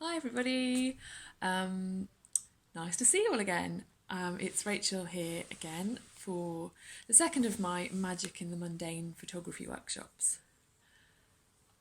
Hi everybody, nice to see you all again. It's Rachel here again for the second of my Magic in the Mundane photography workshops.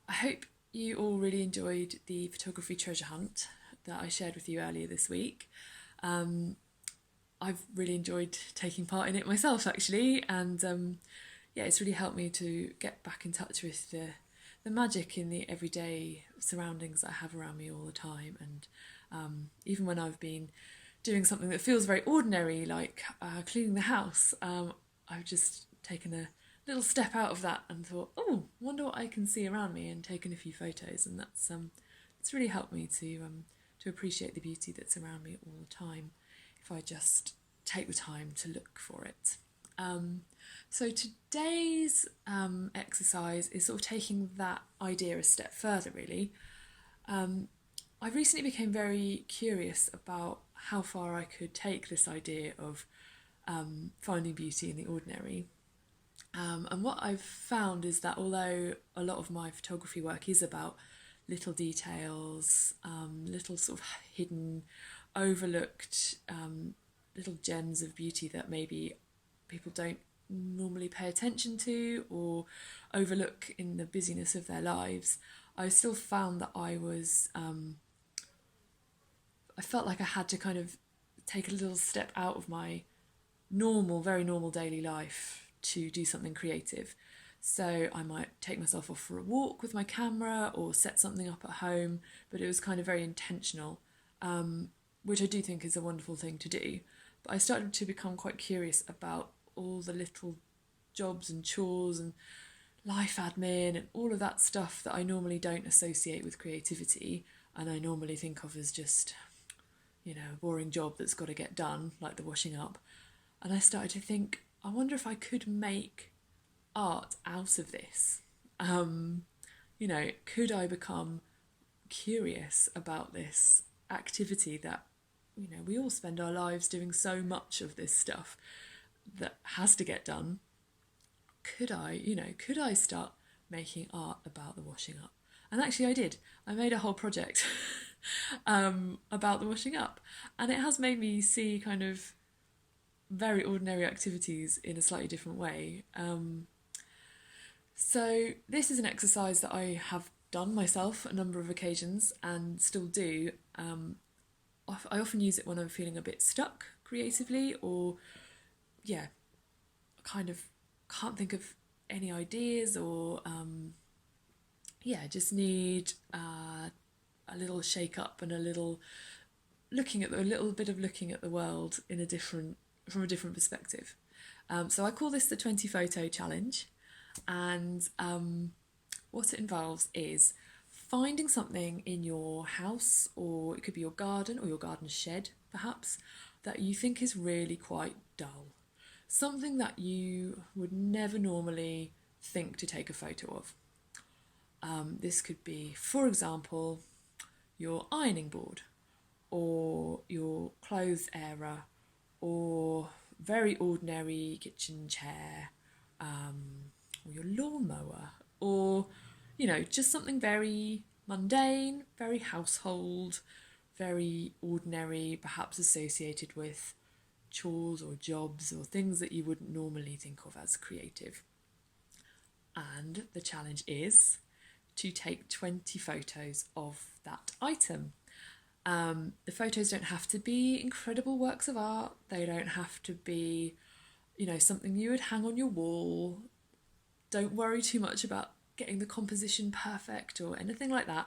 I hope you all really enjoyed the photography treasure hunt that I shared with you earlier this week. I've really enjoyed taking part in it myself actually, and yeah, it's really helped me to get back in touch with the magic in the everyday surroundings that I have around me all the time. And even when I've been doing something that feels very ordinary, like cleaning the house, I've just taken a little step out of that and thought, oh, wonder what I can see around me, and taken a few photos, and that's it's really helped me to appreciate the beauty that's around me all the time if I just take the time to look for it. So today's exercise is sort of taking that idea a step further, really. I recently became very curious about how far I could take this idea of finding beauty in the ordinary. And what I've found is that although a lot of my photography work is about little details, little sort of hidden, overlooked little gems of beauty that maybe people don't normally pay attention to or overlook in the busyness of their lives, I still found that I felt like I had to kind of take a little step out of my normal, very normal daily life to do something creative. So I might take myself off for a walk with my camera or set something up at home, but it was kind of very intentional, which I do think is a wonderful thing to do. But I started to become quite curious about all the little jobs and chores and life admin and all of that stuff that I normally don't associate with creativity, and I normally think of as just, a boring job that's got to get done, like the washing up. And I started to think, I wonder if I could make art out of this. Could I become curious about this activity that, we all spend our lives doing so much of this stuff that has to get done? Could I start making art about the washing up? And actually I did. I made a whole project about the washing up, and it has made me see kind of very ordinary activities in a slightly different way. So this is an exercise that I have done myself a number of occasions and still do. I often use it when I'm feeling a bit stuck creatively, or yeah, kind of can't think of any ideas, or just need a little shake up and a little bit of looking at the world from a different perspective. So I call this the 20 photo challenge, and what it involves is finding something in your house, or it could be your garden or your garden shed perhaps, that you think is really quite dull. Something that you would never normally think to take a photo of. This could be, for example, your ironing board, or your clothes airer, or very ordinary kitchen chair, or your lawnmower, or just something very mundane, very household, very ordinary, perhaps associated with chores or jobs or things that you wouldn't normally think of as creative. And the challenge is to take 20 photos of that item. The photos don't have to be incredible works of art. They don't have to be, something you would hang on your wall. Don't worry too much about getting the composition perfect or anything like that.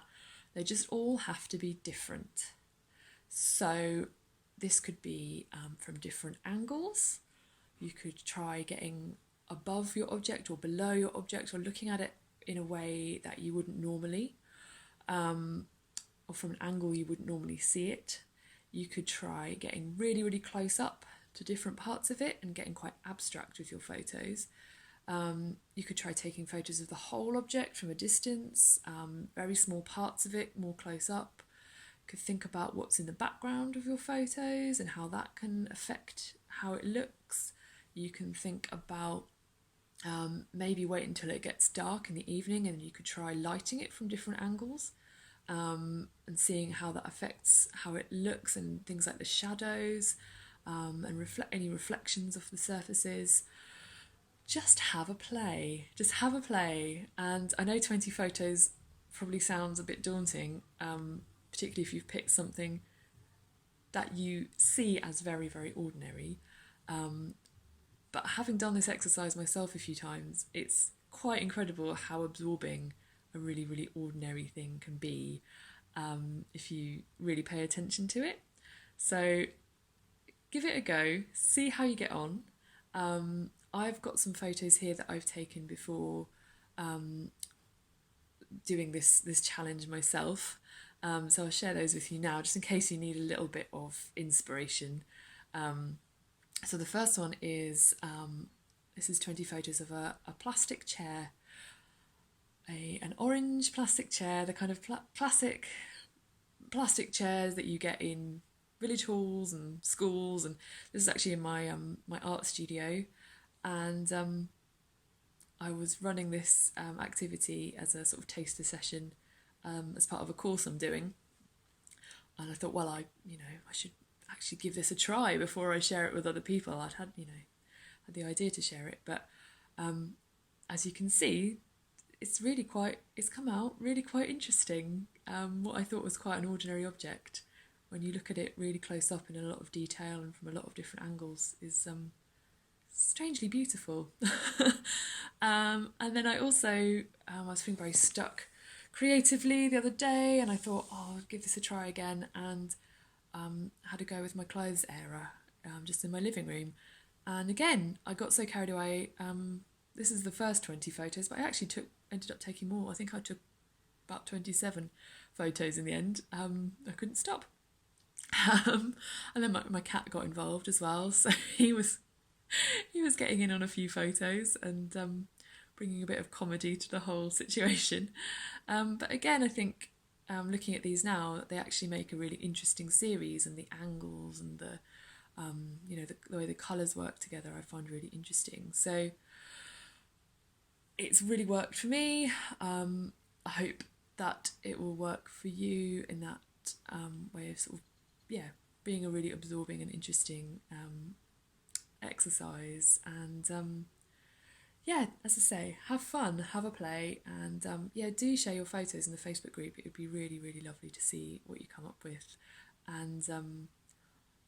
They just all have to be different. So this could be from different angles. You could try getting above your object or below your object, or looking at it in a way that you wouldn't normally, or from an angle you wouldn't normally see it. You could try getting really, really close up to different parts of it and getting quite abstract with your photos. You could try taking photos of the whole object from a distance, very small parts of it more close up. You could think about what's in the background of your photos and how that can affect how it looks. You can think about maybe wait until it gets dark in the evening, and you could try lighting it from different angles. and seeing how that affects how it looks and things like the shadows, and any reflections of the surfaces. Just have a play. Just have a play. And I know 20 photos probably sounds a bit daunting, particularly if you've picked something that you see as very, very ordinary. But having done this exercise myself a few times, it's quite incredible how absorbing a really, really ordinary thing can be, if you really pay attention to it. So give it a go, see how you get on. I've got some photos here that I've taken before doing this challenge myself. So I'll share those with you now, just in case you need a little bit of inspiration. So the first one is, this is 20 photos of a plastic chair, an orange plastic chair, the kind of classic plastic chairs that you get in village halls and schools. And this is actually in my my art studio, and I was running this activity as a sort of taster session, as part of a course I'm doing, and I thought, well, I should actually give this a try before I share it with other people. I'd had the idea to share it, but as you can see, it's come out really quite interesting. What I thought was quite an ordinary object, when you look at it really close up in a lot of detail and from a lot of different angles, is strangely beautiful. And then I also, I was feeling very stuck creatively the other day, and I thought, oh, I'll give this a try again, and had a go with my clothes area, just in my living room. And again, I got so carried away. This is the first 20 photos, but I actually ended up taking more. I think I took about 27 photos in the end. I couldn't stop. And then my cat got involved as well, so he was getting in on a few photos and bringing a bit of comedy to the whole situation. But again, I think, looking at these now, they actually make a really interesting series, and the angles and the way the colours work together, I find really interesting. So it's really worked for me. I hope that it will work for you in that way of sort of, being a really absorbing and interesting exercise. And as I say, have fun, have a play, and do share your photos in the Facebook group. It would be really, really lovely to see what you come up with. And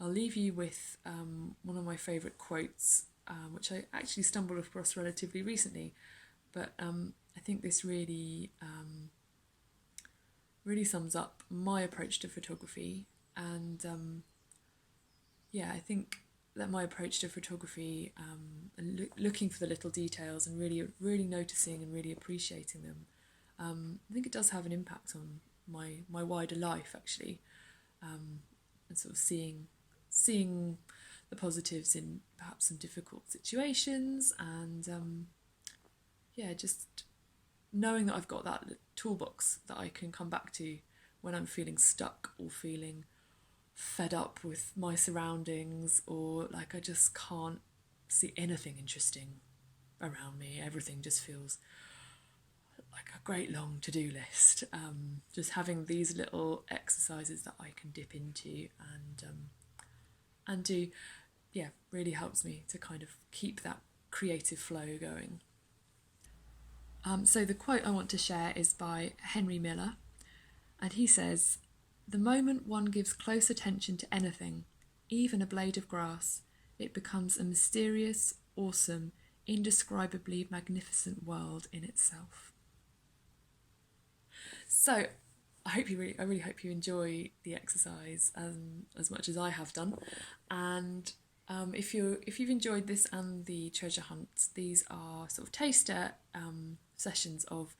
I'll leave you with one of my favourite quotes, which I actually stumbled across relatively recently, but I think this really sums up my approach to photography. And I think that my approach to photography, and looking for the little details and really noticing and really appreciating them, I think it does have an impact on my wider life, actually, and sort of seeing the positives in perhaps some difficult situations, and just knowing that I've got that toolbox that I can come back to when I'm feeling stuck or feeling fed up with my surroundings, or like I just can't see anything interesting around me. Everything just feels like a great long to-do list. Just having these little exercises that I can dip into and do, really helps me to kind of keep that creative flow going. So the quote I want to share is by Henry Miller, and he says, "The moment one gives close attention to anything, even a blade of grass, it becomes a mysterious, awesome, indescribably magnificent world in itself." So I really hope you enjoy the exercise as much as I have done. And if you've enjoyed this and the treasure hunt, these are sort of taster sessions of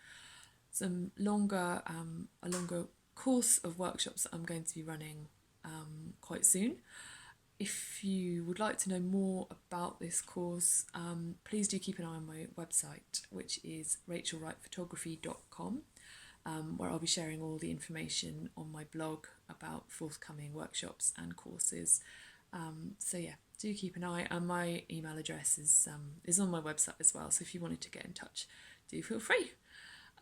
some a longer course of workshops that I'm going to be running quite soon. If you would like to know more about this course, please do keep an eye on my website, which is rachelwrightphotography.com, where I'll be sharing all the information on my blog about forthcoming workshops and courses. Do keep an eye, and my email address is on my website as well, so if you wanted to get in touch, do feel free.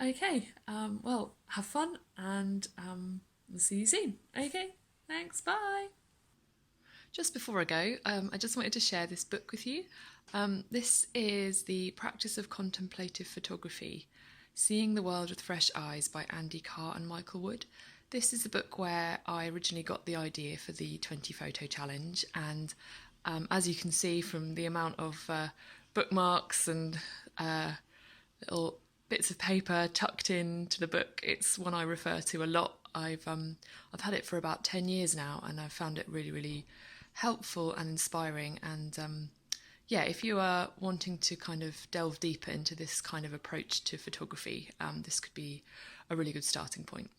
Okay, well, have fun and we'll see you soon. Okay, thanks, bye. Just before I go, I just wanted to share this book with you. This is The Practice of Contemplative Photography, Seeing the World with Fresh Eyes by Andy Carr and Michael Wood. This is the book where I originally got the idea for the 20 photo challenge, and as you can see from the amount of bookmarks and little bits of paper tucked into the book, it's one I refer to a lot. I've had it for about 10 years now, and I've found it really, really helpful and inspiring. And yeah, if you are wanting to kind of delve deeper into this kind of approach to photography, this could be a really good starting point.